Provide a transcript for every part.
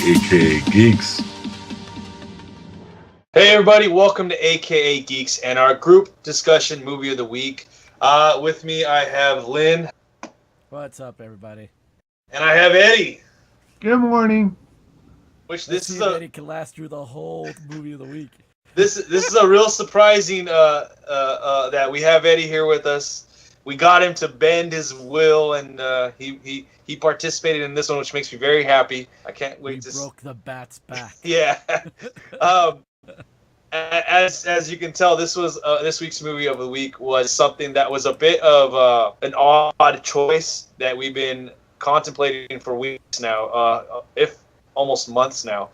aka Geeks. Hey everybody, welcome to AKA Geeks and our group discussion movie of the week. With me I have Lynn. What's up, everybody? And I have Eddie. Good morning. Let's see if Eddie can last through the whole movie of the week. This is a real surprising that we have Eddie here with us. We got him to bend his will, and he participated in this one, which makes me very happy. I can't wait to broke the bat's back. Yeah. As you can tell, this week's movie of the week was something that was a bit of an odd choice that we've been contemplating for weeks now, if almost months now.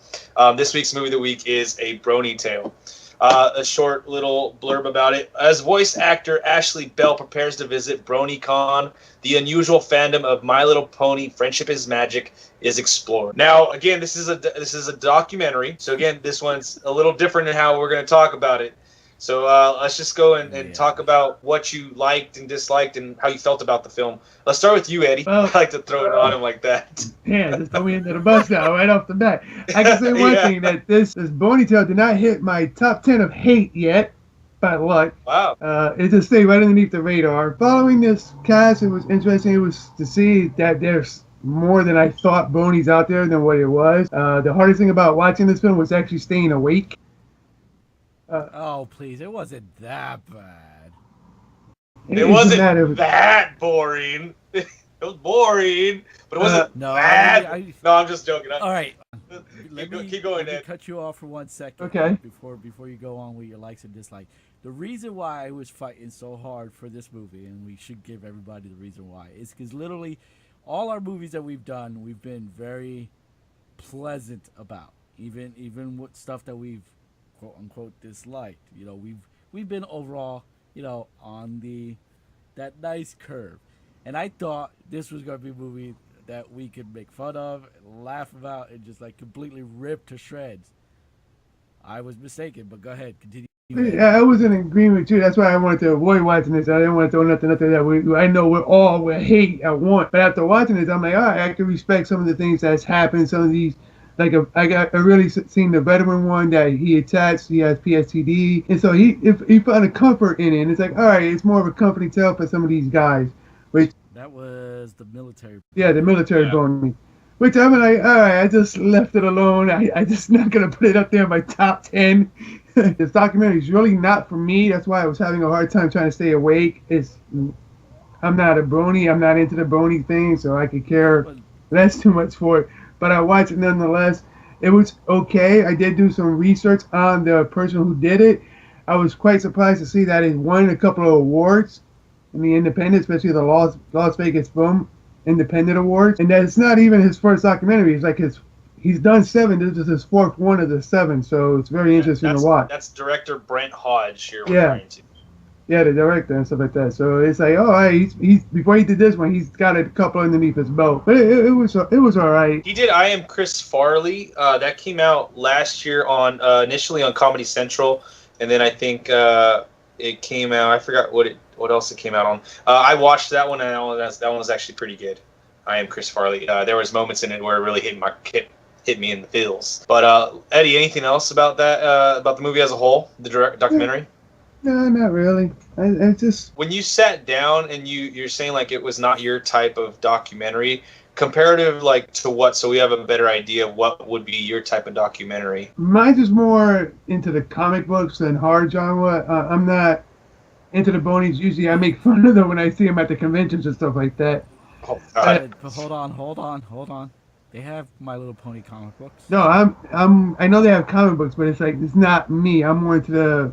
This week's movie of the week is A Brony Tale. A short little blurb about it. As voice actor Ashley Bell prepares to visit BronyCon, the unusual fandom of My Little Pony: Friendship is Magic is explored. Now, again, this is a documentary. So again, this one's a little different in how we're going to talk about it. So let's just go and talk about what you liked and disliked and how you felt about the film. Let's start with you, Eddie. I like to throw it on him like that. Yeah, just throw me into the bus now, right off the bat. I can say one thing, that this Brony Tale did not hit my top 10 of hate yet, by luck. Wow. It just stayed right underneath the radar. Following this cast, it was interesting. It was to see that there's more than I thought Bronies out there than what it was. The hardest thing about watching this film was actually staying awake. Oh, please. It wasn't that bad. It wasn't that boring. It was boring, but it wasn't bad. No, I'm just joking. All right. Keep going, Ed. Cut you off for 1 second. Okay. Before you go on with your likes and dislikes. The reason why I was fighting so hard for this movie, and we should give everybody the reason why, is because literally all our movies that we've done, we've been very pleasant about. Even with stuff that we've quote unquote disliked. You know, we've been overall, on that nice curve. And I thought this was gonna be a movie that we could make fun of, laugh about, and just like completely rip to shreds. I was mistaken, but go ahead, continue. Yeah, I was in agreement too. That's why I wanted to avoid watching this. I didn't want to throw nothing that I know we're hate at once. But after watching this, I'm like, all right, I can respect some of the things that's happened. Some of these, I really seen the veteran one that he attached. He has PTSD, and so he found a comfort in it. And it's like, all right, it's more of a comforting tale for some of these guys. Which that was the military. Yeah, the military Brony. Which I'm like, all right, I just left it alone. I just not gonna put it up there in my top 10. This documentary is really not for me. That's why I was having a hard time trying to stay awake. I'm not a Brony. I'm not into the Brony thing, so I could care less too much for it. But I watched it nonetheless. It was okay. I did do some research on the person who did it. I was quite surprised to see that it won a couple of awards in the independent, especially the Las Vegas Film Independent Awards. And that it's not even his first documentary. It's like he's done 7. This is his 4th one of the 7. So it's very interesting to watch. That's director Brent Hodge you're referring to. Yeah, the director and stuff like that. So it's like, oh, hey, he's before he did this one, he's got a couple underneath his belt. But it was all right. He did I Am Chris Farley. That came out last year on initially on Comedy Central, and then I think it came out. I forgot what else it came out on. I watched that one, and that one was actually pretty good. I Am Chris Farley. There was moments in it where it really hit me in the feels. But Eddie, anything else about that about the movie as a whole, the documentary? No, not really. I just... When you sat down and you're saying like it was not your type of documentary, comparative like to what, so we have a better idea of what would be your type of documentary. Mine's is more into the comic books and horror genre. I'm not into the Bronies. Usually I make fun of them when I see them at the conventions and stuff like that. Oh, but hold on. They have My Little Pony comic books. No, I know they have comic books, but it's like, it's not me. I'm more into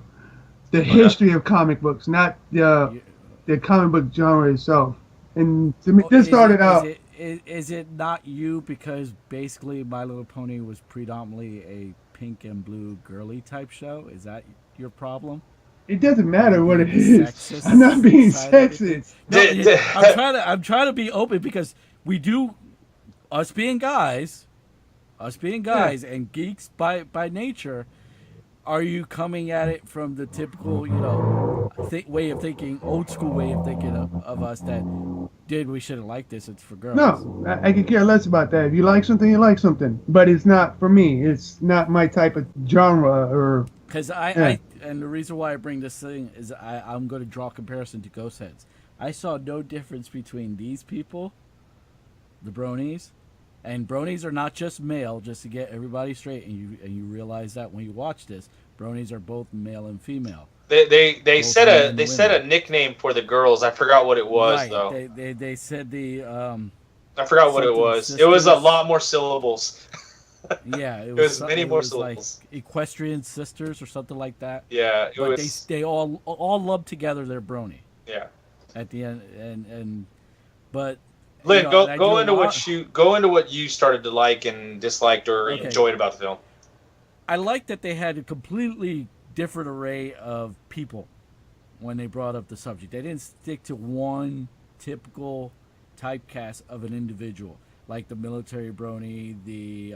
the history of comic books, not the comic book genre itself. And to me, this started out... Is it not you, because basically My Little Pony was predominantly a pink and blue girly type show? Is that your problem? It doesn't matter what it is. I'm not being sexist. No, I'm trying to be open, because we do, us being guys, and geeks by nature, are you coming at it from the typical, way of thinking, old school way of thinking of us that, dude, we shouldn't like this. It's for girls. No, I could care less about that. If you like something, you like something. But it's not for me. It's not my type of genre or. Because Yeah. and the reason why I bring this thing is I'm going to draw a comparison to Ghost Heads. I saw no difference between these people, the Bronies, and Bronies are not just male. Just to get everybody straight, and you realize that when you watch this, Bronies are both male and female. They Both said men a and they said women. a nickname for the girls. I forgot what it was Right. though. They said the I forgot what it something was. It was a sisters. lot more syllables. Yeah, It was many it more was like syllables. equestrian sisters or something like that. Yeah, it But was. they all love together their Brony Yeah. at the end, and but Lynn, and I do go a into lot. what you started to like and disliked or Okay, enjoyed about the film. I like that they had a completely different array of people when they brought up the subject. They didn't stick to one typical typecast of an individual, like the military Brony, the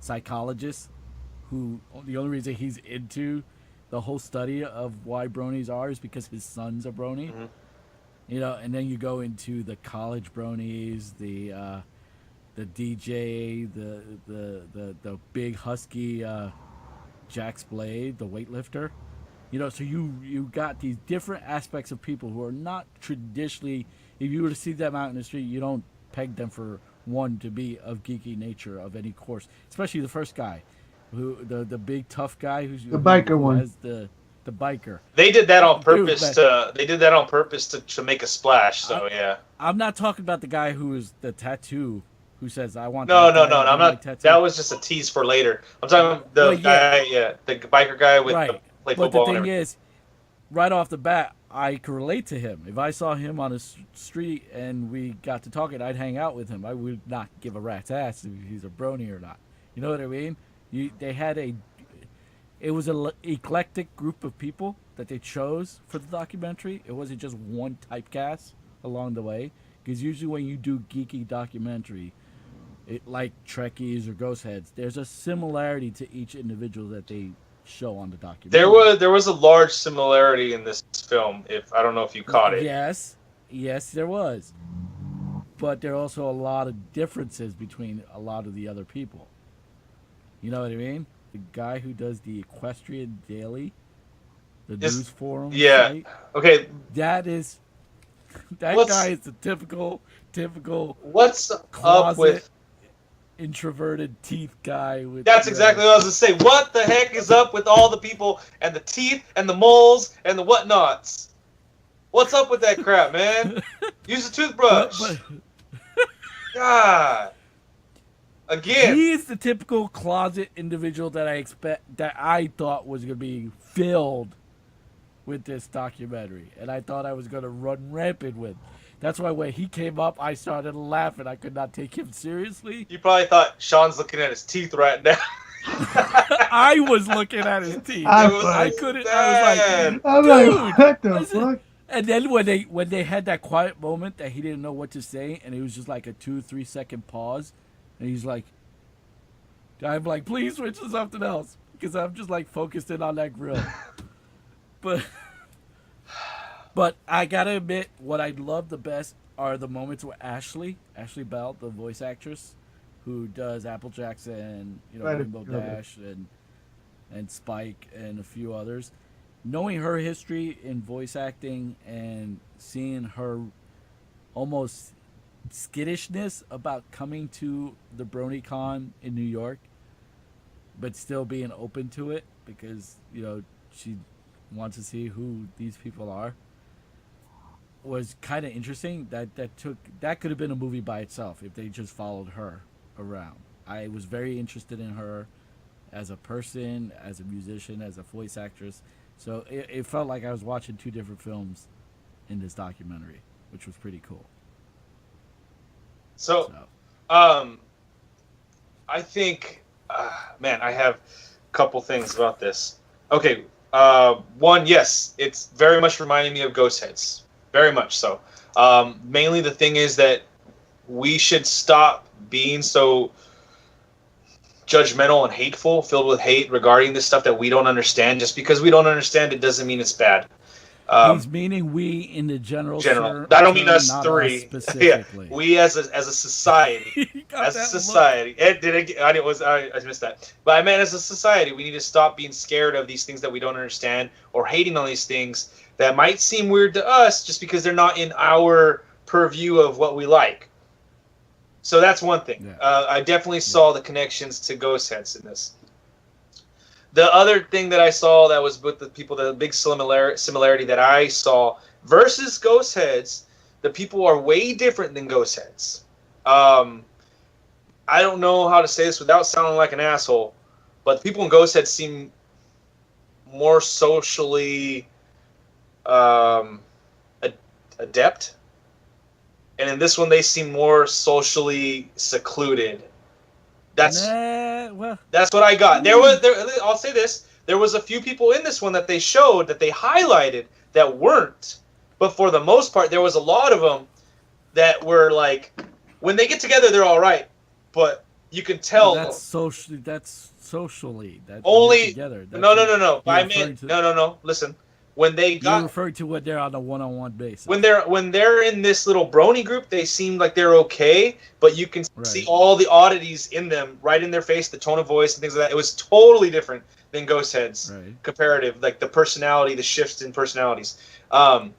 psychologist, who the only reason he's into the whole study of why Bronies are is because his son's a Brony. Hmm. And then you go into the college Bronies, the DJ, the big husky Jax Blade, the weightlifter. So you got these different aspects of people who are not traditionally. If you were to see them out in the street, you don't peg them for one to be of geeky nature of any course. Especially the first guy, who the big tough guy The biker who one. has the biker. They did that on Dude, purpose man, to make a splash. So I, yeah. I'm not talking about the guy who is the tattoo, who says, "I want No, that no, guy no. to I'm be my not. tattoo." That was just a tease for later. I'm talking about Well, the yeah, guy, yeah, the biker guy with the right. play But the football and thing everything. is, right off the bat, I could relate to him. If I saw him on a street and we got to talking, I'd hang out with him. I would not give a rat's ass if he's a Brony or not. You know what I mean? They had it was an eclectic group of people that they chose for the documentary. It wasn't just one typecast along the way. Because usually when you do geeky documentary, like Trekkies or Ghost Heads, there's a similarity to each individual that they show on the documentary. There was a large similarity in this film. If I don't know if you caught it. Yes, there was. But there are also a lot of differences between a lot of the other people. You know what I mean? The guy who does the Equestrian Daily, the news forum Yeah. site, Okay. that is that What's guy is the typical what's up closet with? introverted teeth guy with That's exactly what I was gonna say. What the heck is up with all the people and the teeth and the moles and the whatnots? What's up with that crap, man? Use a toothbrush. but God. Again. he is the typical closet individual that I thought was gonna be filled with this documentary, and I thought I was gonna run rampant with. That's why when he came up, I started laughing. I could not take him seriously. You probably thought Sean's looking at his teeth right now. I was looking at his teeth. I I was couldn't. I sad. was I'm Dude, like, what the listen. fuck? And then when they had that quiet moment that he didn't know what to say, and it was just like a 2-3 second pause, and he's like, I'm like, please switch to something else, because I'm just like focused in on that grill. But I gotta admit, what I love the best are the moments where Ashley Bell, the voice actress, who does Applejack's and Right. Rainbow Dash and Spike and a few others, knowing her history in voice acting and seeing her almost skittishness about coming to the BronyCon in New York, but still being open to it because she wants to see who these people are, was kind of interesting. That could have been a movie by itself if they just followed her around. I was very interested in her as a person, as a musician, as a voice actress. So it felt like I was watching two different films in this documentary, which was pretty cool. So, I think, man, I have a couple things about this. Okay, one, yes, it's very much reminding me of Ghost Heads. Very much so. Mainly the thing is that we should stop being so, judgmental and hateful, filled with hate regarding this stuff that we don't understand. Just because we don't understand it doesn't mean it's bad. He's meaning we in the general. I don't mean us not three. Us specifically. Yeah, we as a society. As a society. I missed that. But I meant as a society, we need to stop being scared of these things that we don't understand or hating on these things that might seem weird to us just because they're not in our purview of what we like. So that's one thing. Yeah. I definitely saw the connections to ghost heads in this. The other thing that I saw that was with the people, the big similarity that I saw versus ghost heads, the people are way different than ghost heads. I don't know how to say this without sounding like an asshole, but the people in ghost heads seem more socially adept. And in this one, they seem more socially secluded. That's what I got. I'll say this. There was a few people in this one that they showed, that they highlighted, that weren't. But for the most part, there was a lot of them that were like, when they get together, they're all right. But you can tell. That's socially. That only together. No. I mean, no. Listen. When they got, you're referring to when they're on a one-on-one basis. When they're in this little brony group, they seem like they're okay, but you can see all the oddities in them, right in their face, the tone of voice and things like that. It was totally different than ghost heads. Right. Comparative, like the personality, the shifts in personalities. I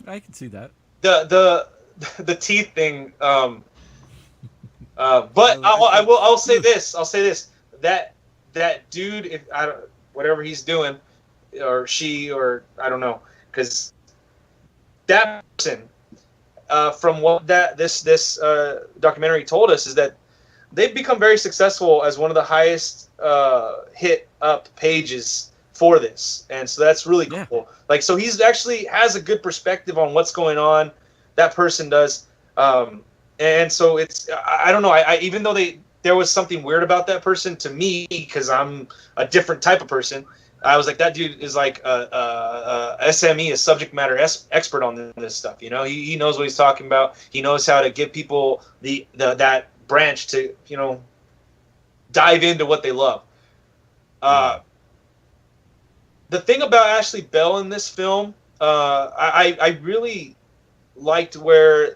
can see that. The teeth thing. But I'll say this. That dude, whatever he's doing, or she, or I don't know, because that person, from what this documentary told us, is that they've become very successful as one of the highest hit up pages for this, and so that's really cool. Yeah. Like, so he's actually has a good perspective on what's going on. That person does, and so it's, I don't know. I even though there was something weird about that person to me, because I'm a different type of person. I was like, that dude is like a SME, a subject matter expert on this stuff. You know, he knows what he's talking about. He knows how to give people that branch to, you know, dive into what they love. The thing about Ashley Bell in this film, I really liked how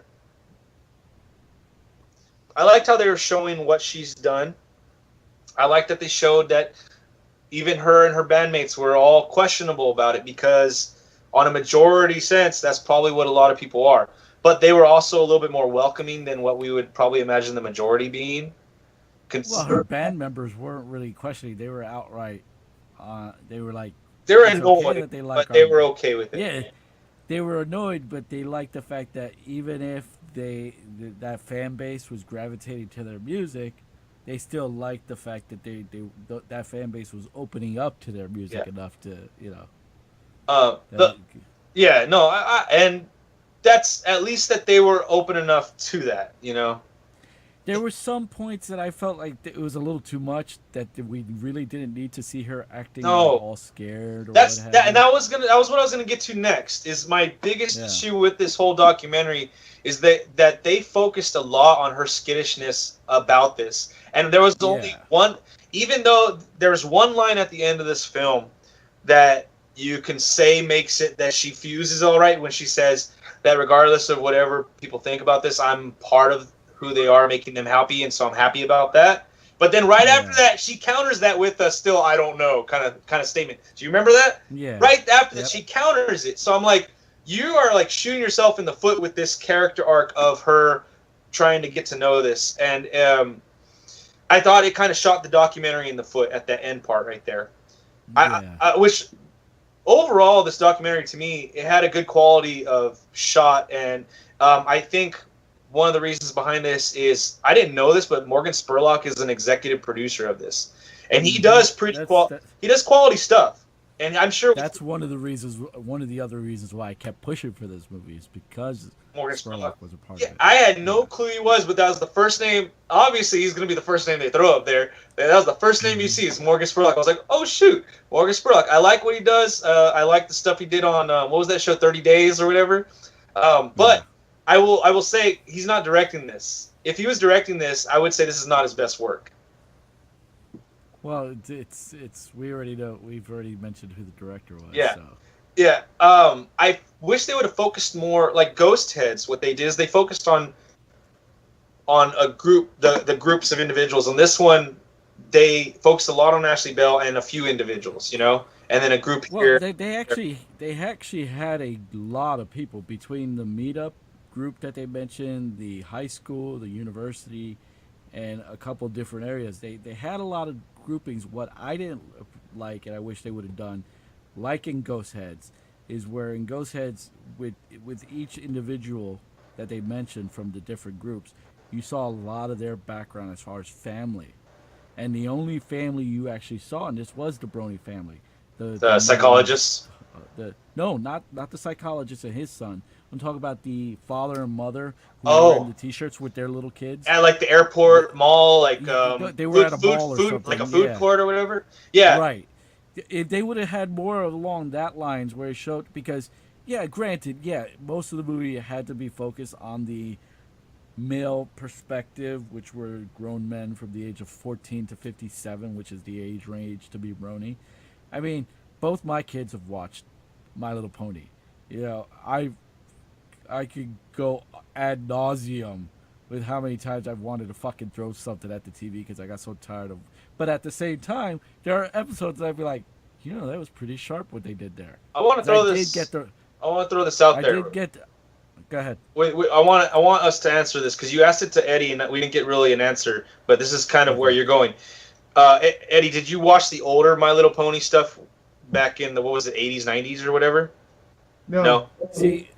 they were showing what she's done. I liked that they showed that even her and her bandmates were all questionable about it, because on a majority sense, that's probably what a lot of people are. But they were also a little bit more welcoming than what we would probably imagine the majority being. Well, her band members weren't really questioning. They were outright, they were like... They were annoyed, but they were okay with it. Yeah, they were annoyed, but they liked the fact that even if that fan base was gravitating to their music, they still liked the fact that that fan base was opening up to their music enough to, you know. And that's at least that they were open enough to that, you know. There were some points that I felt like it was a little too much, that we really didn't need to see her acting all scared. Or that was what I was gonna get to next. Is my biggest issue with this whole documentary is that they focused a lot on her skittishness about this. And there was only one, even though there's one line at the end of this film that you can say makes it that she fuses all right, when she says that regardless of whatever people think about this, I'm part of who they are, making them happy, and so I'm happy about that. But then right after that, she counters that with a still I don't know kind of statement. Do you remember that? Yeah. Right after that, she counters it. So I'm like, you are like shooting yourself in the foot with this character arc of her trying to get to know this. And I thought it kind of shot the documentary in the foot at that end part right there. Yeah. I wish overall this documentary, to me, it had a good quality of shot. And I think one of the reasons behind this is, I didn't know this, but Morgan Spurlock is an executive producer of this. And he does he does quality stuff. And I'm sure that's one of the other reasons why I kept pushing for this movie, is because Morgan Spurlock was a part of it. I had no clue he was, but that was the first name. Obviously, he's going to be the first name they throw up there. That was the first name you see, is Morgan Spurlock. I was like, oh shoot, Morgan Spurlock. I like what he does. I like the stuff he did on what was that show, 30 Days or whatever. But I will say he's not directing this. If he was directing this, I would say this is not his best work. Well, it's we already know. We've already mentioned who the director was. Yeah. So. Yeah. I wish they would have focused more, like Ghost Heads. What they did is they focused on a group, the groups of individuals. On this one, they focused a lot on Ashley Bell and a few individuals, and then a group Well, here. they actually had a lot of people between the meetup group that they mentioned, the high school, the university, and a couple different areas. They had a lot of groupings. What I didn't like, and I wish they would have done, like in Ghost Heads, is where in Ghost Heads with each individual that they mentioned from the different groups, you saw a lot of their background as far as family. And the only family you actually saw in this was the Brony family. The mother, Psychologists. no, not the psychologist and his son. I'm talking about the father and mother who were wearing Oh, the T-shirts with their little kids. at like the airport mall, like They were at a mall or food, like a something. food Yeah, court or whatever. Yeah. right. If they would have had more along that lines where it showed, because yeah, granted, yeah, most of the movie had to be focused on the male perspective, which were grown men from the age of 14 to 57, which is the age range to be Brony. I mean, both my kids have watched My Little Pony. I could go ad nauseum with how many times I've wanted to fucking throw something at the TV because I got so tired of. But at the same time, there are episodes that I'd be like, that was pretty sharp what they did there. I want to 'Cause throw I this. did get the. I want to throw this out I there. did get. Go ahead. Wait, I want us to answer this because you asked it to Eddie and we didn't get really an answer. But this is kind of where you're going. Eddie, did you watch the older My Little Pony stuff back in the, what was it, 80s, 90s or whatever? No. See.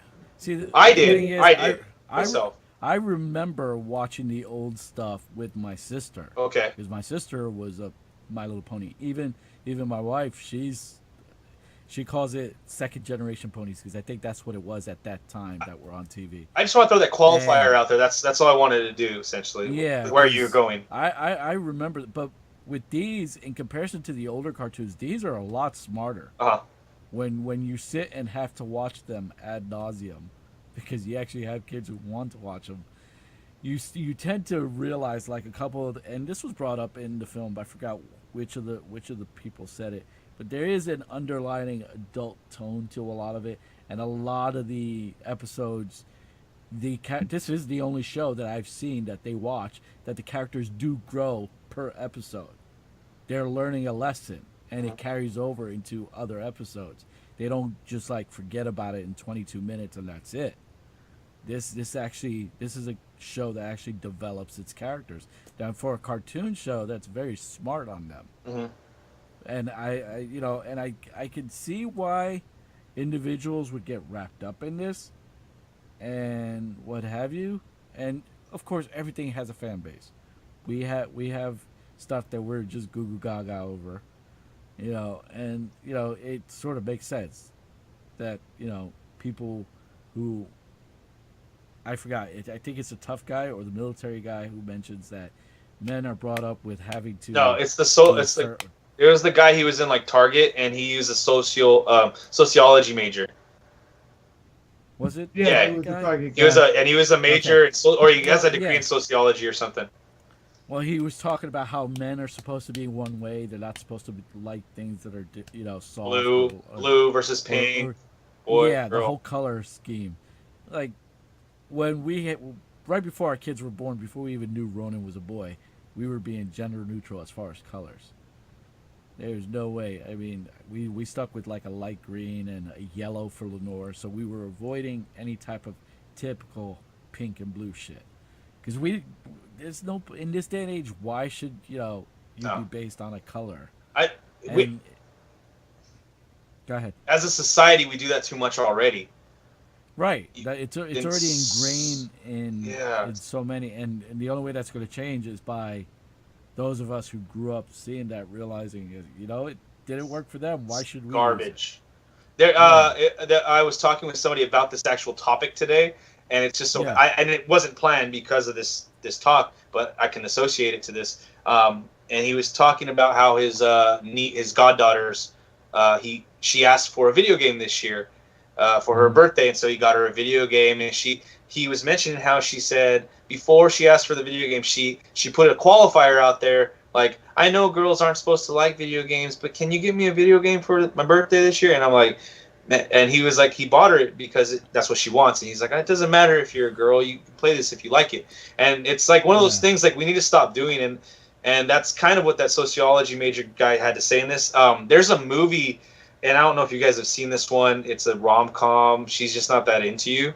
I the did. thing is, I did I myself. I remember watching the old stuff with my sister. Okay. Because my sister was a My Little Pony. Even my wife, she calls it second generation ponies because I think that's what it was at that time that were on TV. I just want to throw that qualifier out there. That's all I wanted to do essentially. Yeah. Where you're going. I remember, but with these, in comparison to the older cartoons, these are a lot smarter. Uh-huh. When you sit and have to watch them ad nauseum, because you actually have kids who want to watch them, you tend to realize like a couple of, and this was brought up in the film, but I forgot which of the people said it, but there is an underlining adult tone to a lot of it, and a lot of the episodes, this is the only show that I've seen that they watch that the characters do grow per episode. They're learning a lesson, and it carries over into other episodes. They don't just like forget about it in 22 minutes and that's it. This is a show that actually develops its characters. Now, for a cartoon show, that's very smart on them. Mm-hmm. And I can see why individuals would get wrapped up in this and what have you. And of course, everything has a fan base. We have stuff that we're just goo goo gaga over, and it sort of makes sense that people who, I forgot, I think it's a tough guy or the military guy who mentions that men are brought up with having to. No, it's it was the guy, he was in like Target and he used a sociology major. Was it? Yeah, he was a Target he was guy. he was a major, or he has a degree yeah. in sociology or something. Well, he was talking about how men are supposed to be one way. They're not supposed to like things that are, soft. Blue versus pink. Boy, yeah, girl. the whole color scheme. Like, when right before our kids were born, before we even knew Ronan was a boy, we were being gender neutral as far as colors. There's no way. I mean, we stuck with like a light green and a yellow for Lenore, so we were avoiding any type of typical pink and blue shit. Because there's no, in this day and age, why should you be based on a color? Go ahead. As a society, we do that too much already. Right. It's already ingrained in so many, and the only way that's going to change is by those of us who grew up seeing that, realizing it didn't work for them. Why should we? Garbage. I was talking with somebody about this actual topic today, and it's just and it wasn't planned because of this talk, but I can associate it to this. And he was talking about how his goddaughters, she asked for a video game this year for her birthday, and so he got her a video game, and he was mentioning how she said before she asked for the video game, she put a qualifier out there Like, I know girls aren't supposed to like video games, but can you give me a video game for my birthday this year? And I'm like, and he was like, he bought her it because that's what she wants. And he's like, it doesn't matter if you're a girl, you can play this if you like it. And it's like one of those things like we need to stop doing. And that's kind of what that sociology major guy had to say in this. There's a movie, and I don't know if you guys have seen this one. It's a rom-com. She's Just Not That Into You.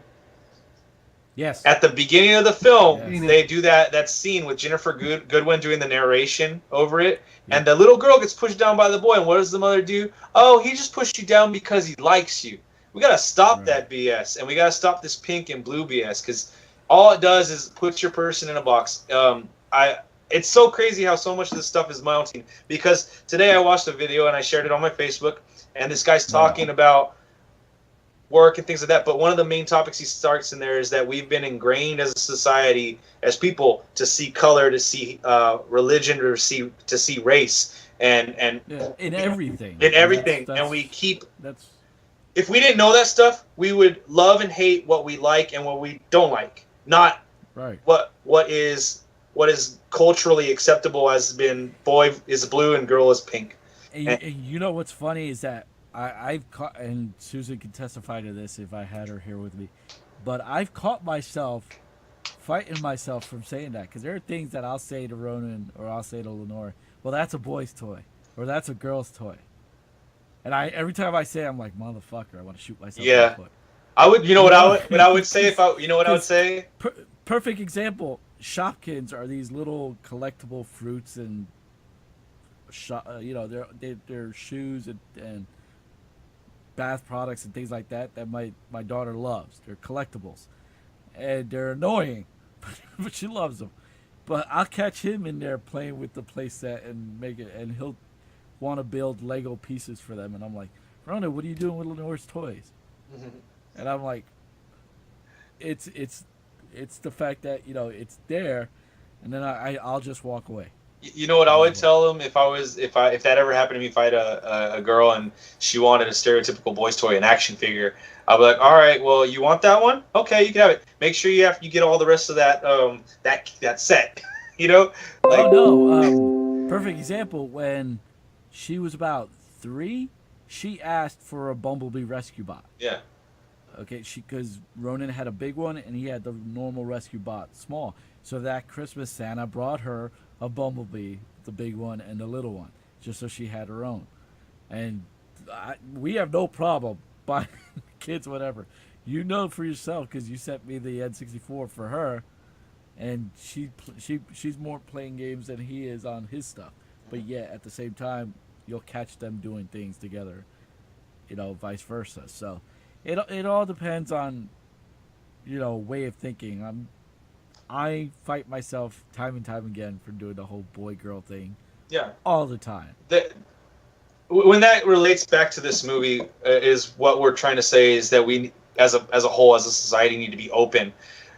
Yes. At the beginning of the film, they do that scene with Jennifer Goodwin doing the narration over it, and the little girl gets pushed down by the boy, and what does the mother do? Oh, he just pushed you down because he likes you. We got to stop that BS, and we got to stop this pink and blue BS, because all it does is put your person in a box. It's so crazy how so much of this stuff is mounting, because today I watched a video, and I shared it on my Facebook, and this guy's talking about work and things like that, but one of the main topics he starts in there is that we've been ingrained as a society, as people, to see color, to see religion, to see race, and in everything, and we keep. If we didn't know that stuff, we would love and hate what we like and what we don't like, not what is culturally acceptable as been boy is blue and girl is pink. And you know what's funny is that I've caught, and Susan can testify to this if I had her here with me, but I've caught myself fighting myself from saying that, because there are things that I'll say to Ronan or I'll say to Lenore, well, that's a boy's toy or that's a girl's toy, and every time I say it, I'm like, motherfucker, I want to shoot myself in the foot. I would, what I would say if I, what I would say. Perfect example. Shopkins are these little collectible fruits and they're shoes and bath products and things like that my daughter loves. They're collectibles, and they're annoying, but she loves them. But I'll catch him in there playing with the playset and make it, and he'll want to build Lego pieces for them, and I'm like, Rona, what are you doing with Lenore's toys? And I'm like, it's the fact that it's there, and then I'll just walk away. You know what I would tell him if that ever happened to me, if I had a girl and she wanted a stereotypical boy's toy, an action figure, I'd be like, all right, well, you want that one? Okay, you can have it. Make sure you get all the rest of that that set. Perfect example. When she was about 3, she asked for a Bumblebee rescue bot. Yeah. Okay, because Ronan had a big one and he had the normal rescue bot small. So that Christmas, Santa brought her a Bumblebee, the big one and the little one, just so she had her own. And we have no problem buying kids whatever. You know for yourself, because you sent me the N64 for her, and she's more playing games than he is on his stuff. But yet at the same time, you'll catch them doing things together, vice versa. So it all depends on way of thinking. I fight myself time and time again for doing the whole boy-girl thing. Yeah. All the time. When that relates back to this movie, is what we're trying to say is that we, as a whole, as a society, need to be open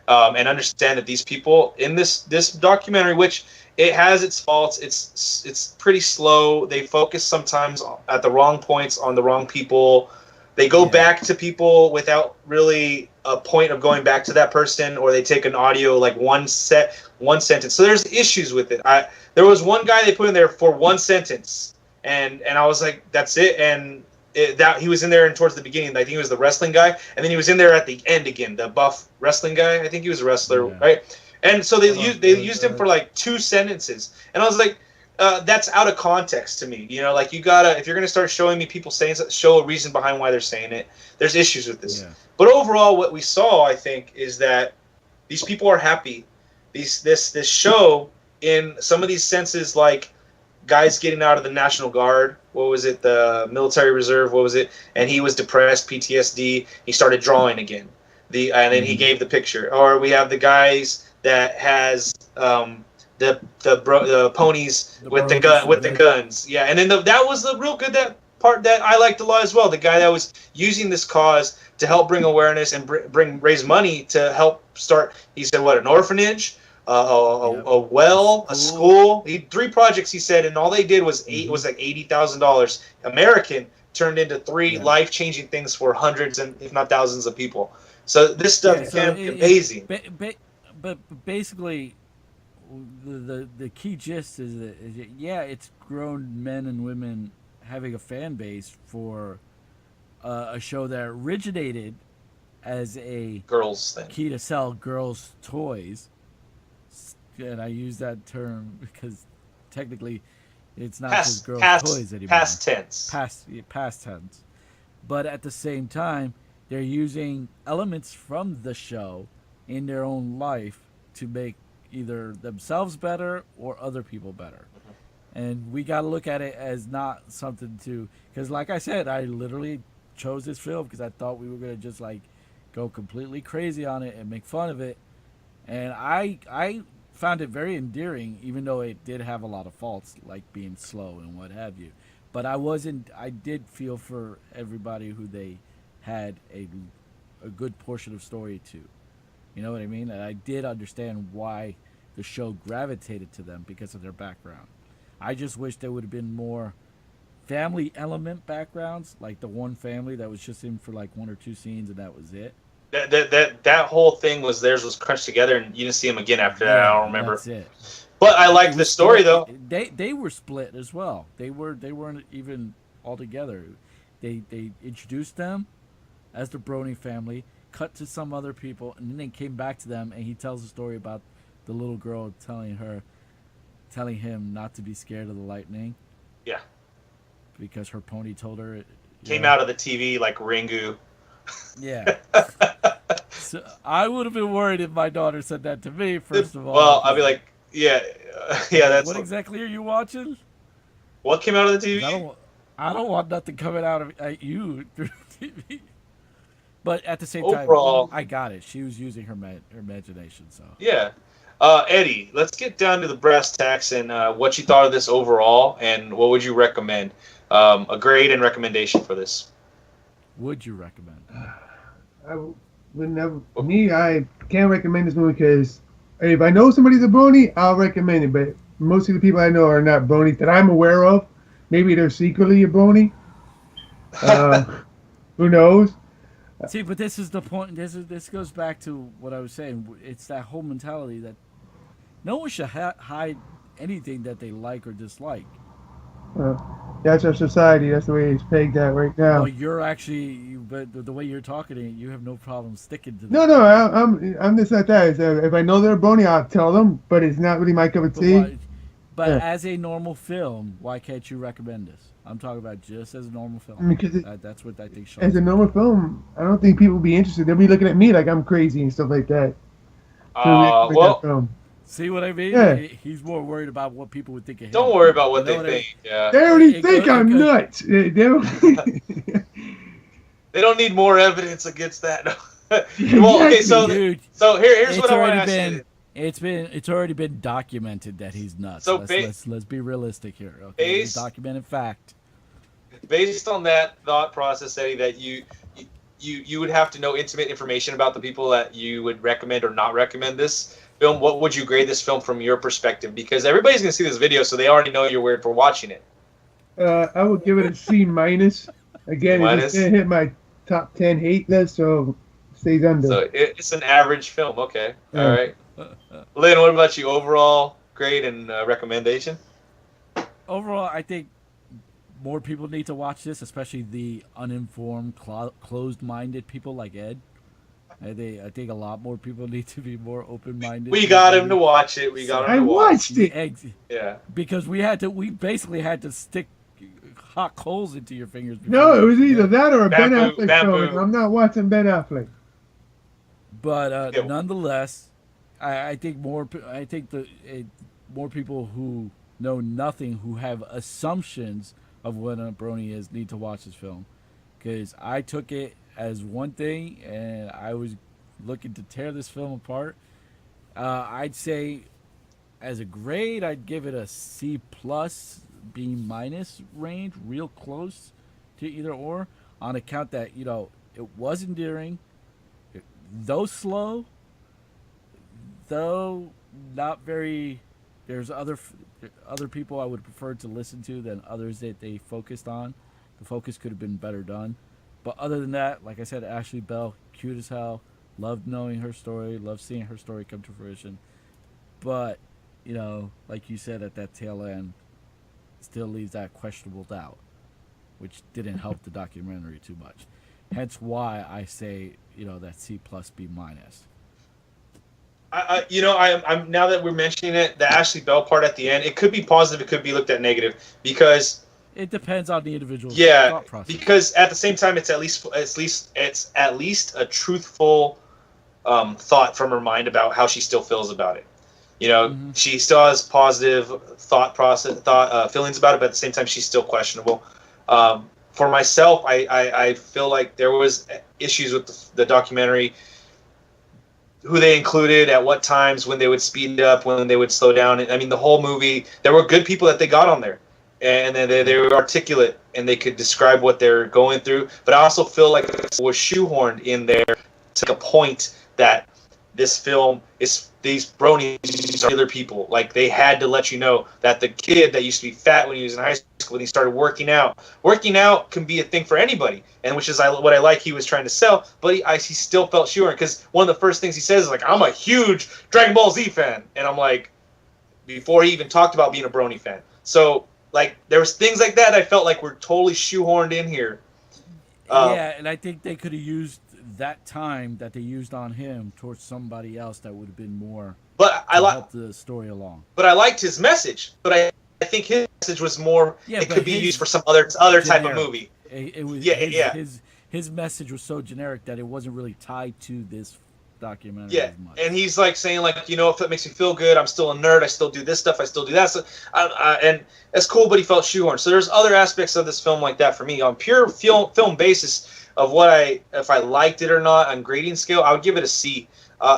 and understand that these people in this documentary, which it has its faults, it's pretty slow. They focus sometimes at the wrong points on the wrong people. They go back to people without really a point of going back to that person, or they take an audio like one sentence. So there's issues with it. There was one guy they put in there for one sentence, and I was like, that's it. And he was in there and towards the beginning. I think he was the wrestling guy, and then he was in there at the end again, the buff wrestling guy. I think he was a wrestler, right? And so they used him for like 2 sentences, and I was like, that's out of context to me. You gotta, if you're gonna start showing me people saying something, show a reason behind why they're saying it. There's issues with this. Yeah. But overall, what we saw, I think, is that these people are happy. This show, in some of these senses, like guys getting out of the National Guard, what was it, the military reserve, what was it? And he was depressed, PTSD. He started drawing again. And then he gave the picture. Or we have the guys that has the ponies with the guns. Yeah, and then that was the real good part that I liked a lot as well. The guy that was using this cause to help bring awareness and raise money to help start. He said, an orphanage, a well, a school. 3 projects he said, and all they did was like $80,000 American, turned into 3 life-changing things for hundreds and if not thousands of people. So this stuff can be amazing. But basically, the key gist is that yeah, it's grown men and women having a fan base for a show that originated as a Girls thing. key to sell girls' toys, and I use that term because technically it's not just girls' toys anymore. Past tense. Past tense. But at the same time, they're using elements from the show in their own life to make either themselves better or other people better. And we got to look at it as not something to, because like I said, I literally chose this film because I thought we were going to just like go completely crazy on it and make fun of it. And I found it very endearing, even though it did have a lot of faults, like being slow and what have you. But I did feel for everybody who they had a good portion of story to. You know what I mean? And I did understand why the show gravitated to them because of their background. I just wish there would have been more family element backgrounds, like the one family that was just in for like 1 or 2 scenes and that was it. That whole thing was theirs was crunched together, and you didn't see them again after that. I don't remember. That's it. But I like the story though. They were split as well. They weren't even all together. They introduced them as the Brony family, cut to some other people, and then they came back to them, and he tells a story about the little girl telling him not to be scared of the lightning. Yeah. Because her pony told her it came out of the TV like Ringu. Yeah. So I would have been worried if my daughter said that to me, first of all. Well, I'd be like, yeah, that's... What exactly are you watching? What came out of the TV? I don't want nothing coming out of at you through the TV. But at the same Overall, time, I got it. She was using her imagination, so. Yeah. Eddie, let's get down to the brass tacks and what you thought of this overall, and what would you recommend? A grade and recommendation for this. Would you recommend? I would never. Me, I can't recommend this movie because if I know somebody's a Brony, I'll recommend it. But most of the people I know are not Bronies that I'm aware of. Maybe they're secretly a Brony. Who knows? See, but this is the point. This goes back to what I was saying. It's that whole mentality that no one should hide anything that they like or dislike. That's our society. That's the way it's pegged at right now. Well, you're actually, but the way you're talking to it, you have no problem sticking to that. No, I'm just like that. If I know they're a Brony, I'll tell them. But it's not really my cup of tea. But as a normal film, why can't you recommend this? I'm talking about just as a normal film. Because that's what I think. As a normal film, I don't think people will be interested. They'll be looking at me like I'm crazy and stuff like that. Well, see what I mean? Yeah. He's more worried about what people would think of him. Don't worry about what they think. Yeah. They already think I'm nuts. They don't need more evidence against that. Well, okay, so here's what I want to ask you. It's already been documented that he's nuts. So let's be realistic here. Okay, it's documented fact. Based on that thought process, Eddie, that you would have to know intimate information about the people that you would recommend or not recommend this film. What would you grade this film from your perspective? Because everybody's gonna see this video, so they already know you're weird for watching it. I would give it a C minus. Again, it's gonna hit my top 10 hate list, so stays under. So it's an average film. Okay, all right. Lynn, what about you? Overall grade and recommendation? Overall, I think more people need to watch this, especially the uninformed, closed-minded people like Ed. I think a lot more people need to be more open-minded. We got him to watch it. I watched it. Yeah. Because we basically had to stick hot coals into your fingers. No, it was either that or a Ben Affleck show. I'm not watching Ben Affleck. But nonetheless, I think more people who know nothing, who have assumptions of what a Brony is, need to watch this film. Because I took it as one thing, and I was looking to tear this film apart. I'd say, as a grade, I'd give it a C+, B- range, real close to either or, on account that, it was endearing, though slow, though not very. There's other people I would prefer to listen to than others that they focused on. The focus could have been better done. But other than that, like I said, Ashley Bell, cute as hell. Loved knowing her story. Loved seeing her story come to fruition. But like you said at that tail end, still leaves that questionable doubt, which didn't help the documentary too much. Hence why I say, that C plus B minus. I'm now that we're mentioning it, the Ashley Bell part at the end, it could be positive, it could be looked at negative, because it depends on the individual's thought process. Because at the same time, it's at least a truthful thought from her mind about how she still feels about it. She still has positive feelings about it, but at the same time, she's still questionable. For myself, I feel like there was issues with the documentary. Who they included, at what times, when they would speed up, when they would slow down. I mean, the whole movie, there were good people that they got on there. And they were articulate, and they could describe what they're going through. But I also feel like it was shoehorned in there to make a point that this film is, these bronies are other people. Like, they had to let you know that the kid that used to be fat when he was in high school, when he started working out can be a thing for anybody, and which is what I like he was trying to sell. But he still felt shoehorned, because one of the first things he says is like, I'm a huge Dragon Ball Z fan. And I'm like, before he even talked about being a Brony fan. So, like, there was things like that I felt like were totally shoehorned in here. Yeah, and I think they could have used that time that they used on him towards somebody else that would have been more. But help the story along. But I liked his message. But I think his message was more. Yeah, it could be used for some other type of movie. It was. His message was so generic that it wasn't really tied to this documentary. Yeah, as much. And he's like saying, like, if it makes me feel good, I'm still a nerd. I still do this stuff. I still do that. So, and that's cool. But he felt shoehorned. So there's other aspects of this film like that for me. On pure film basis of if I liked it or not on grading scale, I would give it a C.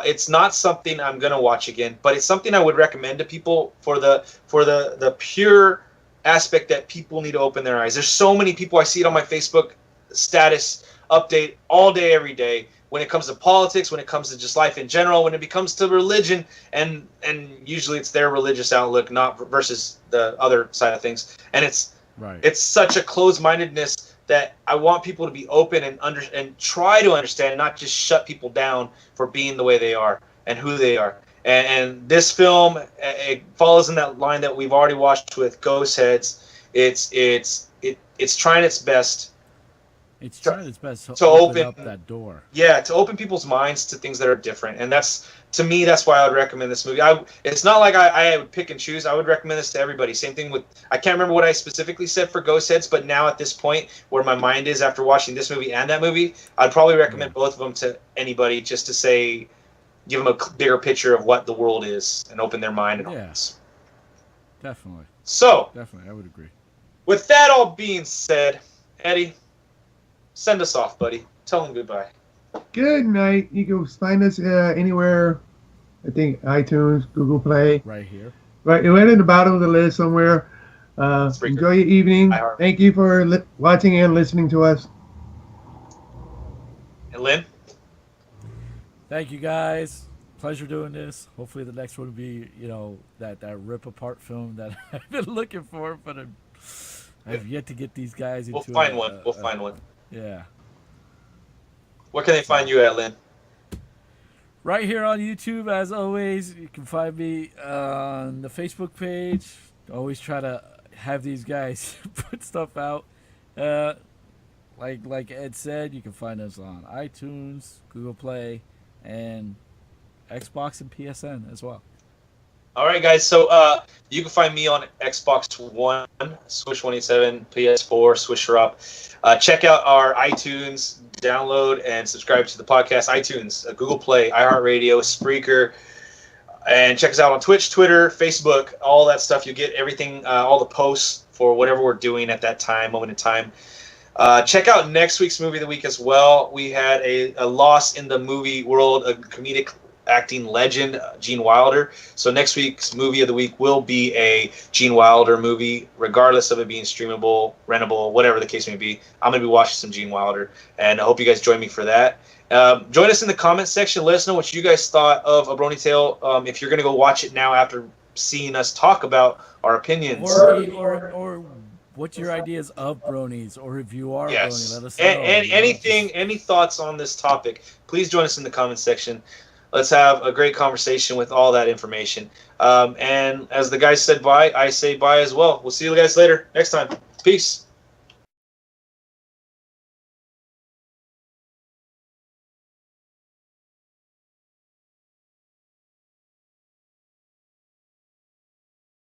It's not something I'm gonna watch again, but it's something I would recommend to people for the pure aspect that people need to open their eyes. There's so many people, I see it on my Facebook status update all day, every day, when it comes to politics, when it comes to just life in general, when it comes to religion, and usually it's their religious outlook, not versus the other side of things. And it's such a closed-mindedness that I want people to be open and try to understand, not just shut people down for being the way they are and who they are. And this film, it follows in that line that we've already watched with Ghost Heads. It's trying its best. It's trying its best to open up that door. Yeah, to open people's minds to things that are different, and that's why I would recommend this movie. It's not like I would pick and choose. I would recommend this to everybody. Same thing with, I can't remember what I specifically said for Ghost Heads, but now at this point where my mind is after watching this movie and that movie, I'd probably recommend both of them to anybody, just to say, give them a bigger picture of what the world is and open their mind and hearts. Definitely. So, definitely, I would agree. With that all being said, Eddie, send us off, buddy. Tell them goodbye. Good night. You can find us anywhere. I think iTunes, Google Play. Right here. Right at the bottom of the list somewhere. Enjoy your evening. Thank you for watching and listening to us. And Lynn? Thank you, guys. Pleasure doing this. Hopefully the next one will be, that rip apart film that I've been looking for, but I've yet to get these guys into. We'll find one. Yeah. Where can they find you at, Lynn? Right here on YouTube, as always. You can find me on the Facebook page. Always try to have these guys put stuff out. Like Ed said, you can find us on iTunes, Google Play, and Xbox and PSN as well. All right, guys. So you can find me on Xbox One, Swish 187, PS4, Swisher Up. Check out our iTunes, download and subscribe to the podcast. iTunes, Google Play, iHeartRadio, Spreaker, and check us out on Twitch, Twitter, Facebook, all that stuff. You get everything, all the posts for whatever we're doing at that time, moment in time. Check out next week's movie of the week as well. We had a loss in the movie world, a comedic acting legend, Gene Wilder. So next week's movie of the week will be a Gene Wilder movie, regardless of it being streamable, rentable, whatever the case may be. I'm going to be watching some Gene Wilder, and I hope you guys join me for that. Join us in the comment section. Let us know what you guys thought of A Brony Tale. If you're going to go watch it now after seeing us talk about our opinions. Or what's your ideas of Bronies, or if you are a Brony, let us know. And any thoughts on this topic, please join us in the comment section. Let's have a great conversation with all that information. And as the guys said bye, I say bye as well. We'll see you guys later next time. Peace.